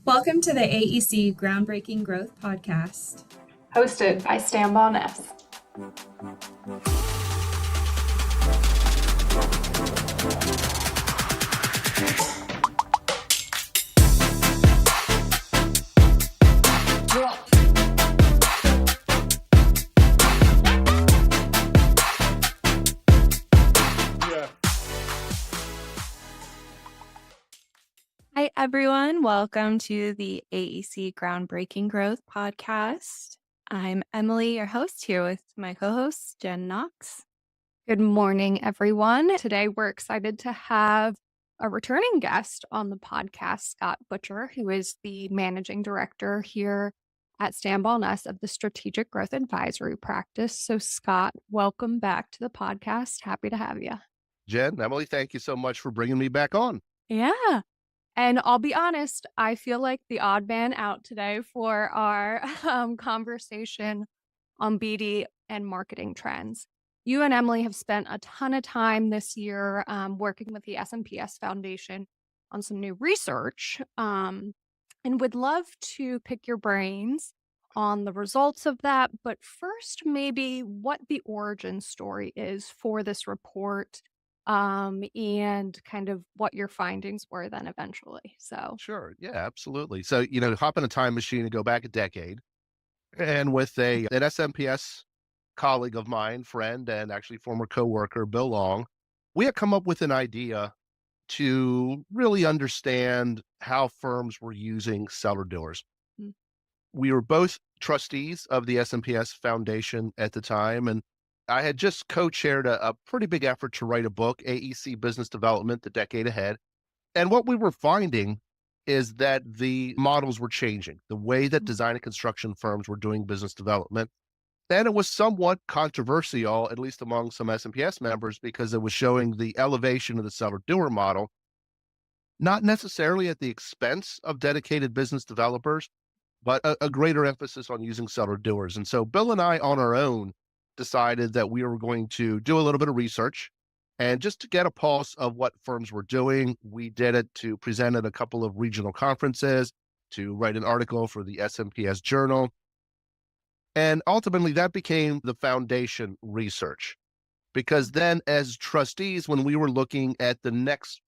Welcome to the AEC Groundbreaking Growth podcast. Hosted by Stambaugh Ness. Hi, everyone. Welcome to the AEC Groundbreaking Growth podcast. I'm Emily, your host, here with my co-host, Jen Knox. Good morning, everyone. Today, we're excited to have a returning guest on the podcast, Scott Butcher, who is the managing director here at Stambaugh Ness of the Strategic Growth Advisory Practice. So, Scott, welcome back to the podcast. Happy to have you. Jen, Emily, thank you so much for bringing me back on. Yeah. And I'll be honest, I feel like the odd man out today for our conversation on BD and marketing trends. You and Emily have spent a ton of time this year working with the FSMPS Foundation on some new research, and would love to pick your brains on the results of that. But first, maybe what the origin story is for this report, and kind of what your findings were then eventually. So Sure. Yeah, absolutely. So, hop in a time machine and go back a decade. And with an SMPS colleague of mine, friend, and actually former coworker, Bill Long, we had come up with an idea to really understand how firms were using seller-doers. Mm. We were both trustees of the SMPS Foundation at the time, and I had just co-chaired a pretty big effort to write a book, AEC Business Development, The Decade Ahead. And what we were finding is that the models were changing, the way that design and construction firms were doing business development. And it was somewhat controversial, at least among some SMPS members, because it was showing the elevation of the seller-doer model, not necessarily at the expense of dedicated business developers, but a greater emphasis on using seller-doers. And so Bill and I, on our own, decided that we were going to do a little bit of research. And just to get a pulse of what firms were doing, we did it to present at a couple of regional conferences, to write an article for the SMPS Journal. And ultimately, that became the foundation research. Because then, as trustees, when we were looking at the next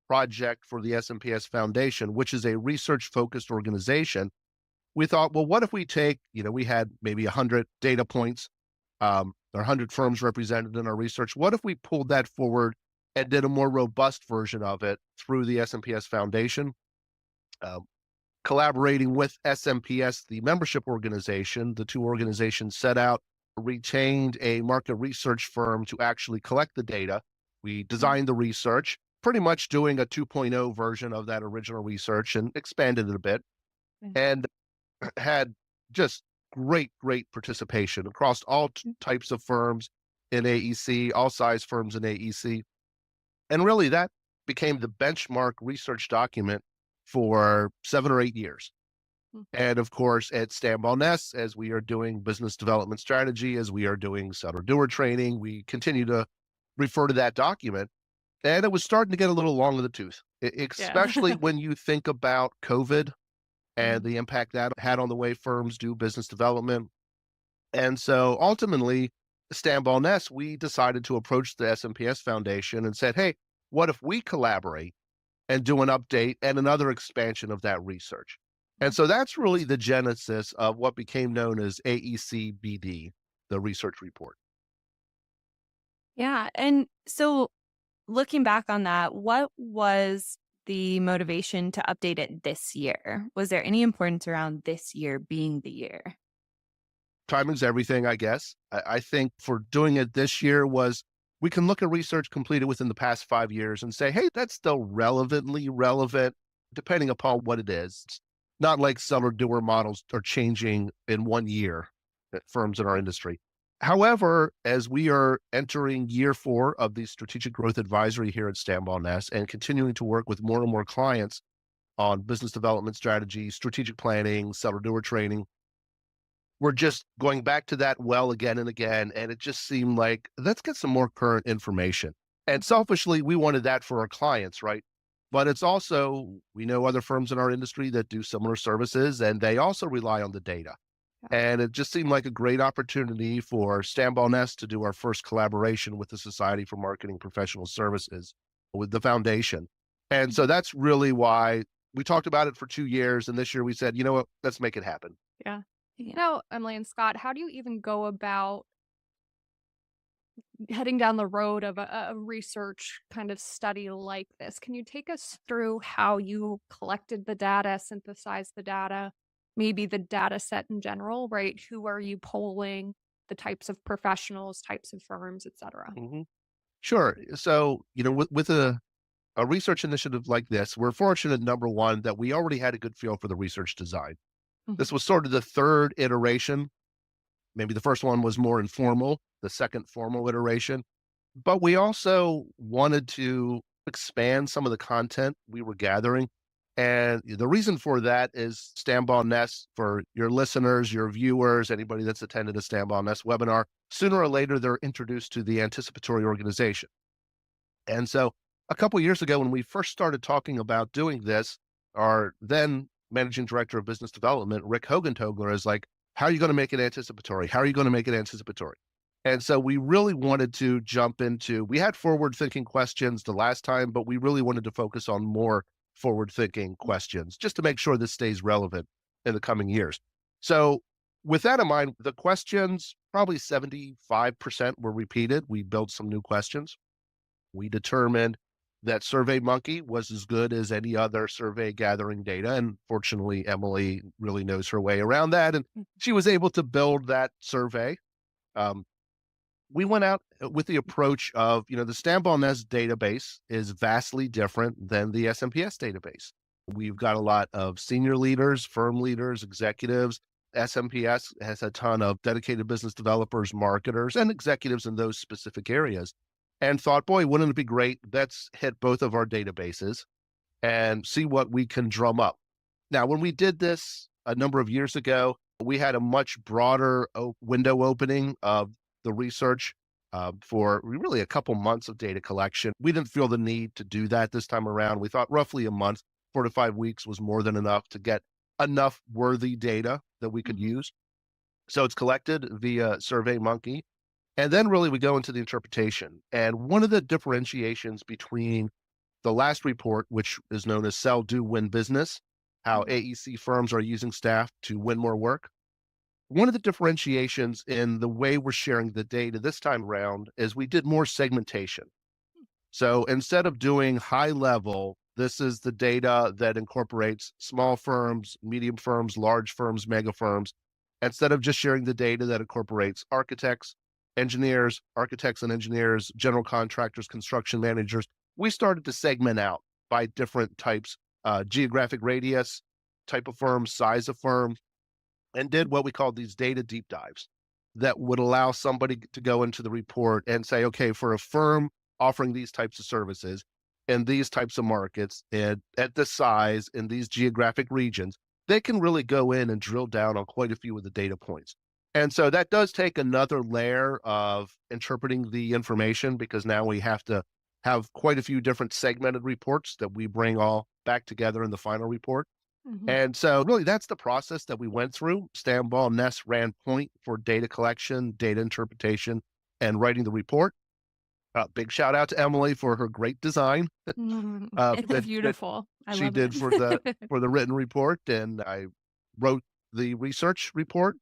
project for the SMPS Foundation, which is a research-focused organization, we thought, well, what if we take, we had maybe 100 data points, there are 100 firms represented in our research. What if we pulled that forward and did a more robust version of it through the SMPS Foundation, collaborating with SMPS, the membership organization? The two organizations set out, retained a market research firm to actually collect the data. We designed the research, pretty much doing a 2.0 version of that original research and expanded it a bit, and had just great participation across all types of firms in AEC, all size firms in AEC. And really that became the benchmark research document for 7 or 8 years. And of course, at Stambaugh Ness, as we are doing business development strategy, as we are doing seller-doer training, we continue to refer to that document. And it was starting to get a little long in the tooth, especially when you think about COVID and the impact that had on the way firms do business development. And so ultimately, Stambaugh Ness, we decided to approach the SMPS Foundation and said, hey, what if we collaborate and do an update and another expansion of that research? And so that's really the genesis of what became known as AEC BD, the research report. Yeah. And so looking back on that, what was the motivation to update it this year? Was there any importance around this year being the year? Timing's everything, I guess. I think for doing it this year was we can look at research completed within the past 5 years and say, hey, that's still relevantly relevant, depending upon what it is. It's not like seller-doer models are changing in 1 year at firms in our industry. However, as we are entering year 4 of the Strategic Growth Advisory here at Stambaugh Ness and continuing to work with more and more clients on business development strategy, strategic planning, seller-doer training, we're just going back to that well again and again. And it just seemed like, let's get some more current information. And selfishly, we wanted that for our clients, right? But it's also, we know other firms in our industry that do similar services, and they also rely on the data. And it just seemed like a great opportunity for Stambaugh Ness to do our first collaboration with the Society for Marketing Professional Services with the foundation. And so that's really why we talked about it for 2 years. And this year we said, you know what, let's make it happen. Yeah. Yeah. Now, Emily and Scott, how do you even go about heading down the road of a research kind of study like this? Can you take us through how you collected the data, synthesized the data, maybe the data set in general, right? Who are you polling, the types of professionals, types of firms, et cetera? Mhm. Sure. So, with a research initiative like this, we're fortunate, number one, that we already had a good feel for the research design. Mhm. This was sort of the third iteration. Maybe the first one was more informal, the second formal iteration. But we also wanted to expand some of the content we were gathering. And the reason for that is Stambaugh Ness, for your listeners, your viewers, anybody that's attended a Stambaugh Ness webinar, sooner or later, they're introduced to the anticipatory organization. And so a couple years ago, when we first started talking about doing this, our then managing director of business development, Rick Hogentogler, is like, how are you going to make it anticipatory? How are you going to make it anticipatory? And so we really wanted to jump into, we had forward thinking questions the last time, but we really wanted to focus on more forward thinking questions just to make sure this stays relevant in the coming years. So with that in mind, the questions, probably 75% were repeated. We built some new questions. We determined that SurveyMonkey was as good as any other survey gathering data. And fortunately, Emily really knows her way around that. And she was able to build that survey. Um, we went out with the approach of, the Stambaugh Ness database is vastly different than the SMPS database. We've got a lot of senior leaders, firm leaders, executives. SMPS has a ton of dedicated business developers, marketers, and executives in those specific areas. And thought, boy, wouldn't it be great? Let's hit both of our databases and see what we can drum up. Now, when we did this a number of years ago, we had a much broader window opening of the research for really a couple months of data collection. We didn't feel the need to do that this time around. We thought roughly a month, 4 to 5 weeks was more than enough to get enough worthy data that we could use. So it's collected via SurveyMonkey. And then really we go into the interpretation. And one of the differentiations between the last report, which is known as Sell, Do, Win Business, how AEC firms are using staff to win more work. One of the differentiations in the way we're sharing the data this time around is we did more segmentation. So instead of doing high level, this is the data that incorporates small firms, medium firms, large firms, mega firms. Instead of just sharing the data that incorporates architects and engineers, general contractors, construction managers, we started to segment out by different types, geographic radius, type of firm, size of firm, and did what we called these data deep dives that would allow somebody to go into the report and say, okay, for a firm offering these types of services in these types of markets and at this size in these geographic regions, they can really go in and drill down on quite a few of the data points. And so that does take another layer of interpreting the information, because now we have to have quite a few different segmented reports that we bring all back together in the final report. And so really that's the process that we went through. Stambaugh Ness ran point for data collection, data interpretation, and writing the report. Big shout out to Emily for her great design. It's beautiful. I she love did it. for the written report, and I wrote the research report.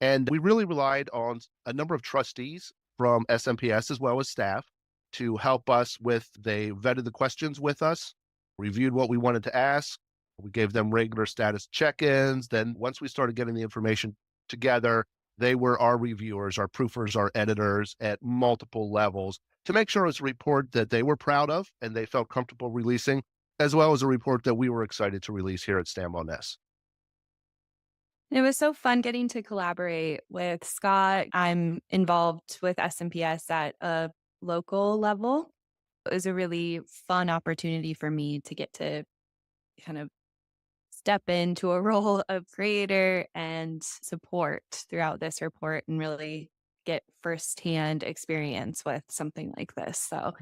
And we really relied on a number of trustees from SMPS as well as staff to help us with, they vetted the questions with us, reviewed what we wanted to ask. We gave them regular status check-ins. Then once we started getting the information together, they were our reviewers, our proofers, our editors at multiple levels to make sure it was a report that they were proud of and they felt comfortable releasing, as well as a report that we were excited to release here at Stambaugh Ness. It was so fun getting to collaborate with Scott. I'm involved with SMPS at a local level. It was a really fun opportunity for me to get to kind of step into a role of creator and support throughout this report and really get firsthand experience with something like this. So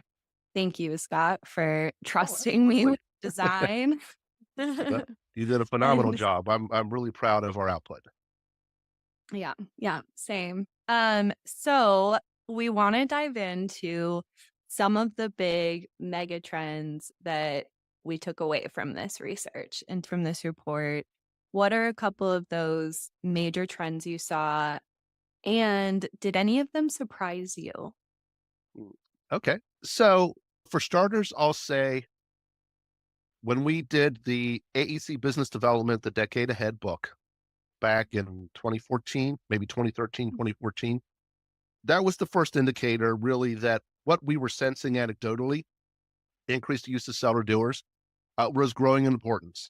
thank you, Scott, for trusting me with design. But you did a phenomenal And job. I'm really proud of our output. yeah, same. So we want to dive into some of the big mega trends that we took away from this research and from this report. What are a couple of those major trends you saw? And did any of them surprise you? Okay. So for starters, I'll say when we did the AEC Business Development, the Decade Ahead book back in 2014, maybe 2013, 2014, that was the first indicator really that what we were sensing anecdotally, increased use of seller-doers, was growing in importance.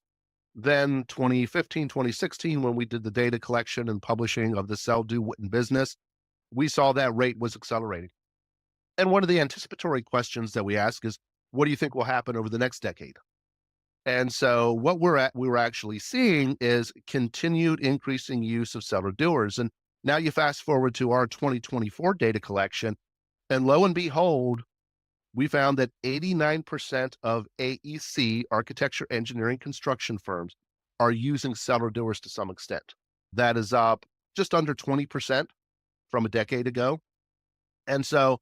Then 2015, 2016, when we did the data collection and publishing of the sell-do win business, we saw that rate was accelerating. And one of the anticipatory questions that we ask is, what do you think will happen over the next decade? And so what we were actually seeing is continued increasing use of seller-doers. And now you fast forward to our 2024 data collection, and lo and behold, we found that 89% of AEC, architecture, engineering, construction firms, are using seller-doers to some extent. That is up just under 20% from a decade ago. And so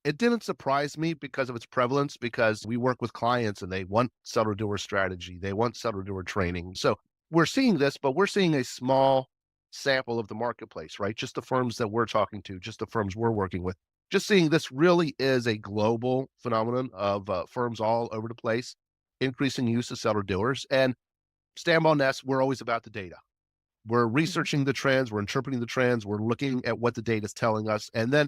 it didn't surprise me because of its prevalence, because we work with clients and they want seller-doer strategy. They want seller-doer training. So we're seeing this, but we're seeing a small sample of the marketplace, right? Just the firms that we're talking to, just the firms we're working with. Just seeing this really is a global phenomenon of firms all over the place, increasing use of seller-doers. And Stambaugh Ness, we're always about the data. We're researching the trends, we're interpreting the trends, we're looking at what the data is telling us. And then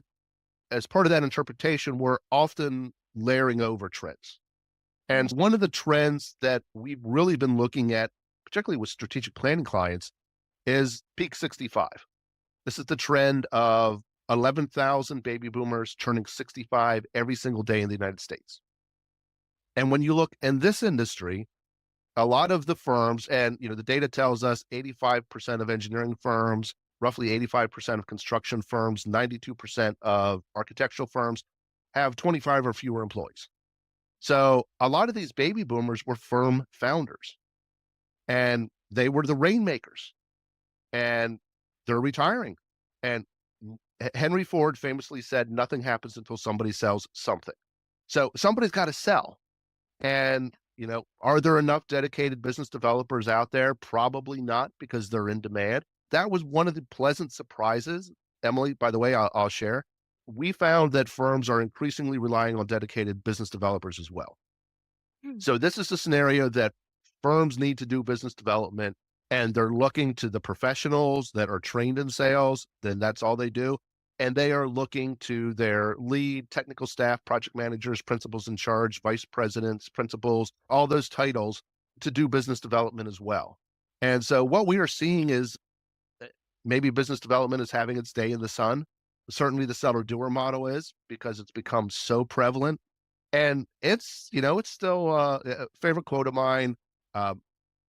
as part of that interpretation, we're often layering over trends. And one of the trends that we've really been looking at, particularly with strategic planning clients, is peak 65. This is the trend of 11,000 baby boomers turning 65 every single day in the United States. And when you look in this industry, a lot of the firms, and the data tells us 85% of engineering firms, roughly 85% of construction firms, 92% of architectural firms have 25 or fewer employees. So a lot of these baby boomers were firm founders, and they were the rainmakers, and they're retiring. And Henry Ford famously said, nothing happens until somebody sells something. So somebody's got to sell. And, are there enough dedicated business developers out there? Probably not, because they're in demand. That was one of the pleasant surprises. Emily, by the way, I'll share. We found that firms are increasingly relying on dedicated business developers as well. So this is a scenario that firms need to do business development, and they're looking to the professionals that are trained in sales, then that's all they do. And they are looking to their lead technical staff, project managers, principals in charge, vice presidents, principals, all those titles to do business development as well. And so what we are seeing is maybe business development is having its day in the sun. Certainly the seller-doer model is, because it's become so prevalent. And it's still a favorite quote of mine.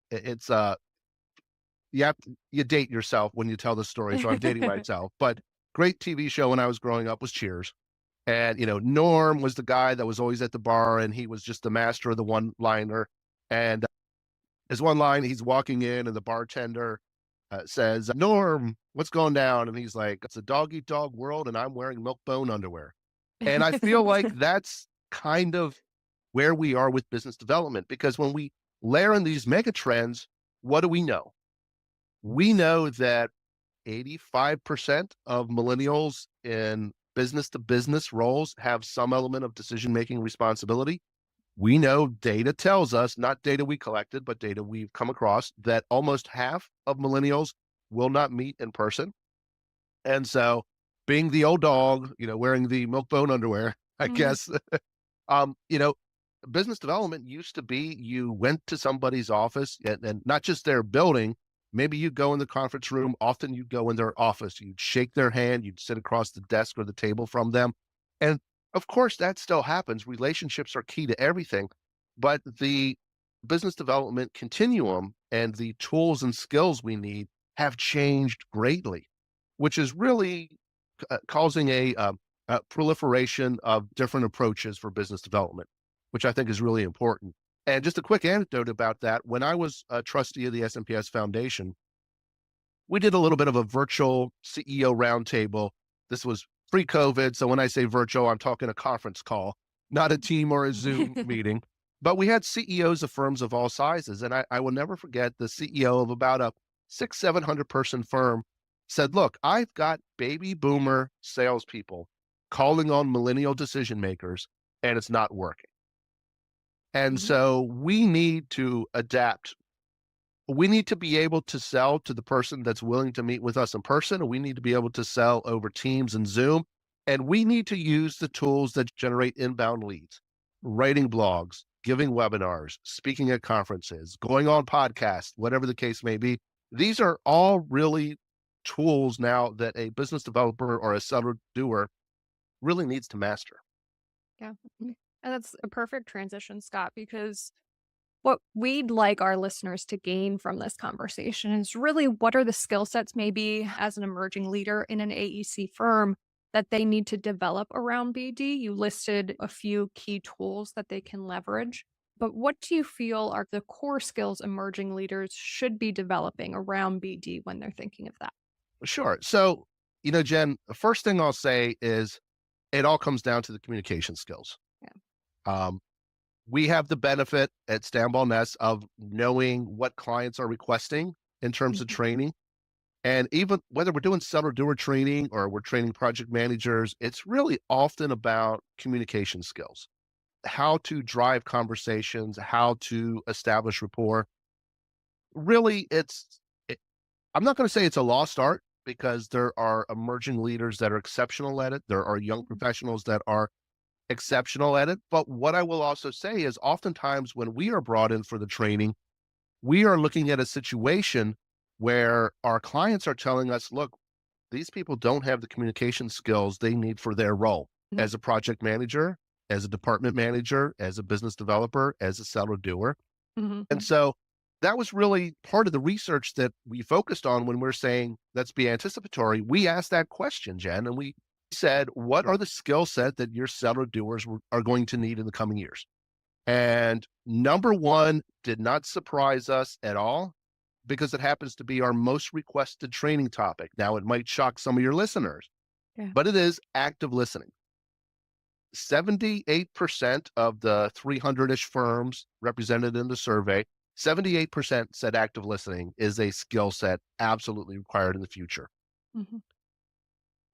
It's you date yourself when you tell the story. So I'm dating myself, but great TV show when I was growing up was Cheers. And, Norm was the guy that was always at the bar, and he was just the master of the one-liner. And his one line, he's walking in and the bartender says, Norm, what's going down? And he's like, it's a dog-eat-dog world and I'm wearing milk-bone underwear. And I feel like that's kind of where we are with business development, because when we layer in these mega trends, what do we know? We know that 85% of millennials in business-to-business roles have some element of decision-making responsibility. We know data tells us, not data we collected, but data we've come across, that almost half of millennials will not meet in person. And so being the old dog, wearing the milk bone underwear, I guess, business development used to be you went to somebody's office and not just their building. Maybe you'd go in the conference room. Often you'd go in their office. You'd shake their hand. You'd sit across the desk or the table from them. And of course, that still happens. Relationships are key to everything. But the business development continuum and the tools and skills we need have changed greatly, which is really causing a proliferation of different approaches for business development, which I think is really important. And just a quick anecdote about that. When I was a trustee of the SMPS Foundation, we did a little bit of a virtual CEO roundtable. This was pre-COVID. So when I say virtual, I'm talking a conference call, not a team or a Zoom meeting. But we had CEOs of firms of all sizes. And I will never forget the CEO of about a 600-700 person firm said, look, I've got baby boomer salespeople calling on millennial decision makers, and it's not working. And so we need to adapt. We need to be able to sell to the person that's willing to meet with us in person, and we need to be able to sell over Teams and Zoom. And we need to use the tools that generate inbound leads, writing blogs, giving webinars, speaking at conferences, going on podcasts, whatever the case may be. These are all really tools now that a business developer or a seller-doer really needs to master. Yeah. And that's a perfect transition, Scott, because what we'd like our listeners to gain from this conversation is really what are the skill sets, maybe as an emerging leader in an AEC firm, that they need to develop around BD. You listed a few key tools that they can leverage, but what do you feel are the core skills emerging leaders should be developing around BD when they're thinking of that? Sure. So, Jen, the first thing I'll say is it all comes down to the communication skills. Yeah. We have the benefit at Stambaugh Ness of knowing what clients are requesting in terms of training. And even whether we're doing seller-doer training or we're training project managers, it's really often about communication skills, how to drive conversations, how to establish rapport. Really, I'm not going to say it's a lost art because there are emerging leaders that are exceptional at it. There are young professionals that are exceptional at it. But what I will also say is oftentimes when we are brought in for the training, we are looking at a situation where our clients are telling us, look, these people don't have the communication skills they need for their role as a project manager, as a department manager, as a business developer, as a seller-doer. And so that was really part of the research that we focused on when we're saying, let's be anticipatory. We asked that question, Jen, and we said, what are the skill set that your seller-doers are going to need in the coming years? And number one did not surprise us at all because it happens to be our most requested training topic. Now, it might shock some of your listeners, but it is active listening. 78% of the 300-ish firms represented in the survey, 78% said active listening is a skill set absolutely required in the future.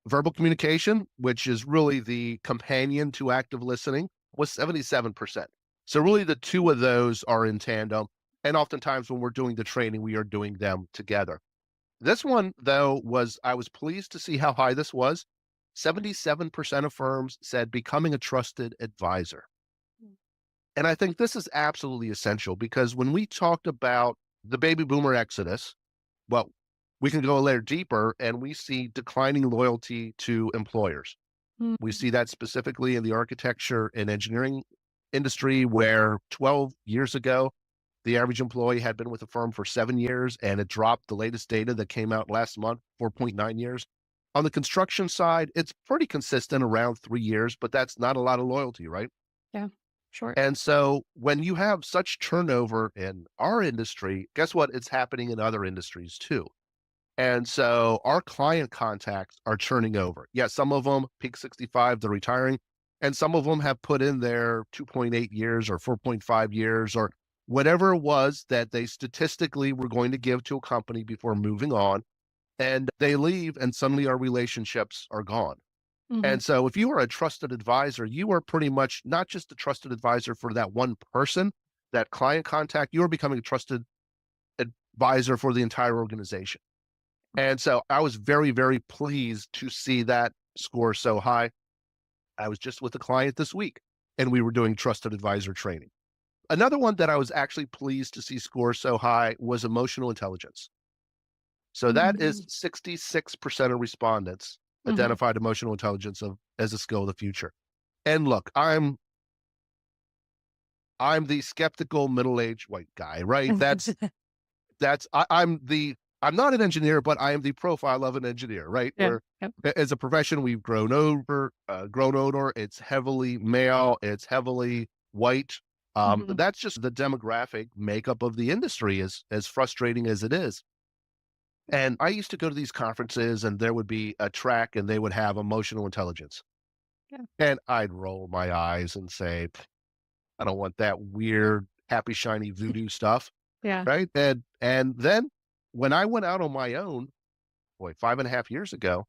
Verbal communication, which is really the companion to active listening, was 77%. So really the two of those are in tandem. And oftentimes when we're doing the training, we are doing them together. This one, though, I was pleased to see how high this was. 77% of firms said becoming a trusted advisor. And I think this is absolutely essential because when we talked about the baby boomer exodus, well, we can go a layer deeper and we see declining loyalty to employers. We see that specifically in the architecture and engineering industry, where 12 years ago, the average employee had been with a firm for 7 years, and it dropped the latest data that came out last month, 4.9 years. On the construction side, it's pretty consistent around 3 years, but that's not a lot of loyalty, right? Yeah, sure. And so when you have such turnover in our industry, guess what? It's happening in other industries too. And so our client contacts are churning over. Yeah, some of them peak 65, they're retiring, and some of them have put in their 2.8 years or 4.5 years or whatever it was that they statistically were going to give to a company before moving on. And they leave and suddenly our relationships are gone. And so if you are a trusted advisor, you are pretty much not just a trusted advisor for that one person, that client contact, you are becoming a trusted advisor for the entire organization. And so I was very, very pleased to see that score so high. I was just with a client this week and we were doing trusted advisor training. Another one that I was actually pleased to see score so high was emotional intelligence. So that is 66% of respondents identified emotional intelligence as a skill of the future. And look, I'm the skeptical middle-aged white guy, right? I'm not an engineer, but I am the profile of an engineer, right? Yeah. As a profession, we've grown older. It's heavily male, it's heavily white, Mhm. That's just the demographic makeup of the industry, as frustrating as it is. And I used to go to these conferences and there would be a track and they would have emotional intelligence. Yeah. And I'd roll my eyes and say, I don't want that weird, happy, shiny voodoo stuff. Yeah. Right. And then when I went out on my own, boy, 5.5 years ago,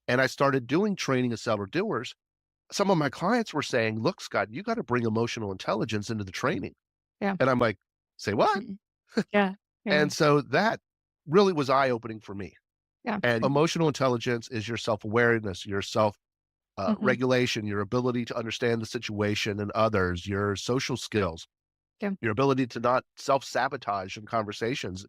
and I started doing training of seller-doers, some of my clients were saying, look, Scott, you got to bring emotional intelligence into the training. Yeah. And I'm like, say what? Yeah. Yeah. And so that really was eye-opening for me. Yeah. And emotional intelligence is your self-awareness, your self Mhm. regulation, your ability to understand the situation and others, your social skills, Yeah. your ability to not self-sabotage in conversations.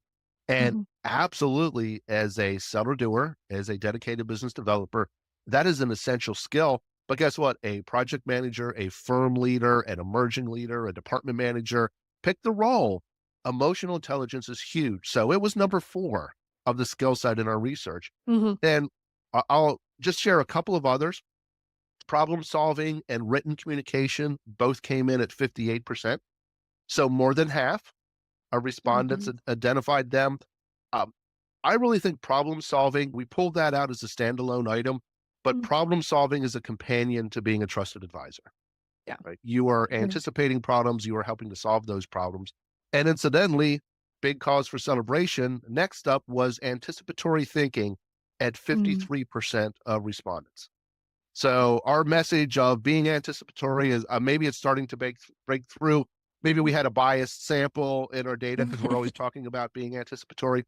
And Mhm. absolutely, as a seller doer, as a dedicated business developer, that is an essential skill. But guess what? A project manager, a firm leader, an emerging leader, a department manager, pick the role. Emotional intelligence is huge. So it was number 4 of the skill set in our research. Mhm. And I'll just share a couple of others. Problem solving and written communication both came in at 58%. So more than half of respondents Mhm. identified them. Um, I really think problem solving, we pulled that out as a standalone item, but Mm. problem solving is a companion to being a trusted advisor. Yeah. Right? You are Agree. anticipating problems, you are helping to solve those problems. And incidentally, big cause for celebration. Next up was anticipatory thinking at Mm. 53% of respondents. So our message of being anticipatory is maybe it's starting to break through. Maybe we had a biased sample in our data because we're always talking about being anticipatory.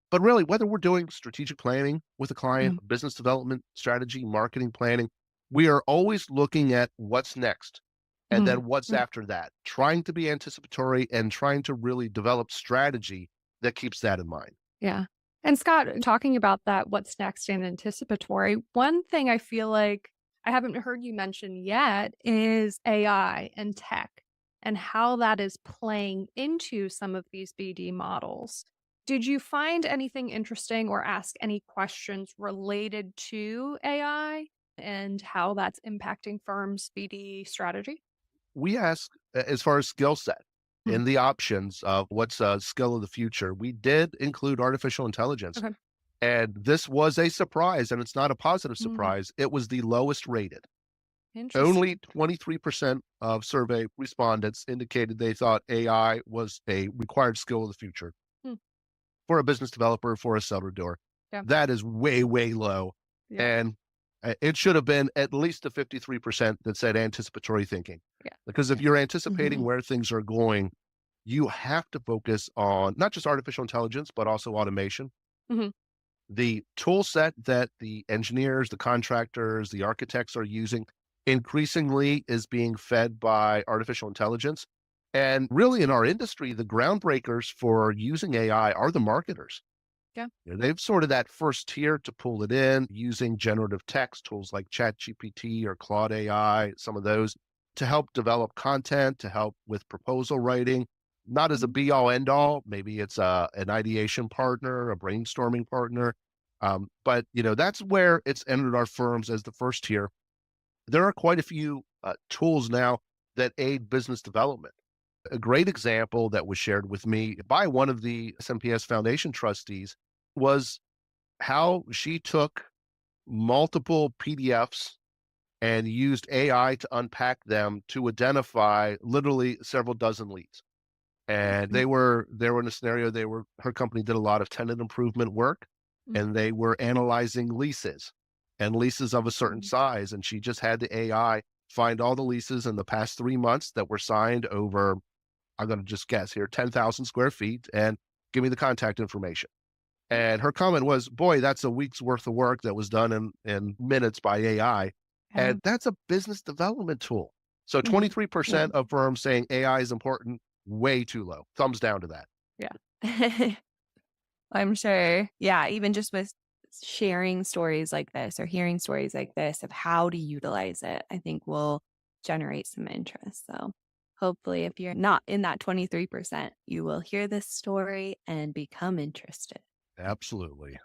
But really, whether we're doing strategic planning with a Yeah. client, business development strategy, marketing planning, we are always looking at what's next and Mhm. then what's Yeah. after that, trying to be anticipatory and trying to really develop strategy that keeps that in mind. Yeah. And Scott, talking about that, what's next and anticipatory, one thing I feel like I haven't heard you mention yet is AI and tech and how that is playing into some of these BD models. Did you find anything interesting or ask any questions related to AI and how that's impacting firms' BD strategy? We ask, as far as skill set Hmm. in the options of what's a skill of the future, we did include artificial intelligence. Okay. And this was a surprise, and it's not a positive Mm, surprise. It was the lowest rated. interesting. Only 23% of survey respondents indicated they thought AI was a required skill of the future Hmm. for a business developer, for a seller doer. Yeah. That is way, way low. Yeah. And it should have been at least the 53% that said anticipatory thinking. Yeah. Because if you're anticipating Mhm. where things are going, you have to focus on not just artificial intelligence, but also automation. Mhm. The tool set that the engineers, the contractors, the architects are using increasingly is being fed by artificial intelligence. And really, in our industry, the groundbreakers for using AI are the marketers. Yeah. You know, they've sort of that first tier to pull it in using generative text tools like ChatGPT or Claude AI, some of those to help develop content, to help with proposal writing, not as a Mhm. be all end all. Maybe it's an ideation partner, a brainstorming partner. But you know, that's where it's entered our firms as the first tier. There are quite a few tools now that aid business development. A great example that was shared with me by one of the SMPS Foundation trustees was how she took multiple PDFs and used AI to unpack them to identify literally several dozen leads. And Mm, they were in a scenario, her company did a lot of tenant improvement work mm, and they were analyzing leases and leases of a certain mm. size. And she just had the AI find all the leases in the past 3 months that were signed over, I'm going to just guess here, 10,000 square feet and give me the contact information. And her comment was, boy, that's a week's worth of work that was done in minutes by AI. Yeah. And that's a business development tool. So Mhm. Yeah. 23% of firms saying AI is important, way too low. Thumbs down to that. Yeah. I'm sure. Yeah, even just with sharing stories like this or hearing stories like this of how to utilize it, I think will generate some interest. So hopefully, if you're not in that 23%, you will hear this story and become interested. Absolutely.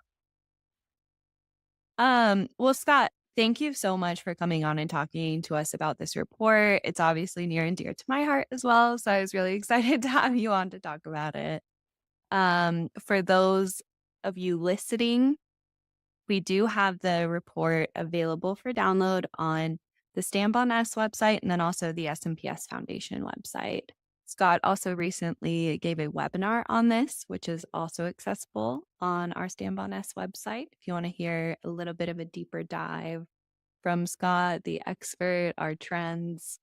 Well, Scott, thank you so much for coming on and talking to us about this report. It's obviously near and dear to my heart as well. So I was really excited to have you on to talk about it. For those of you listening, we do have the report available for download on the Stambaugh Ness website and then also the SMPS Foundation website. Scott also recently gave a webinar on this, which is also accessible on our Stambaugh Ness website. If you want to hear a little bit of a deeper dive from Scott, the expert, our trends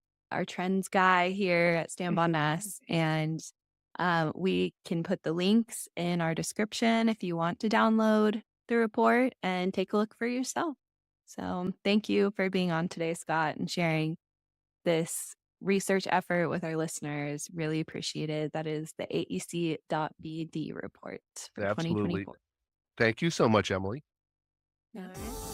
guy here at Stambaugh Ness. And we can put the links in our description if you want to download the report and take a look for yourself. So thank you for being on today, Scott, and sharing this research effort with our listeners. Really appreciate it. That is the AEC.BD report for Absolutely. 2024. Thank you so much, Emily. All right.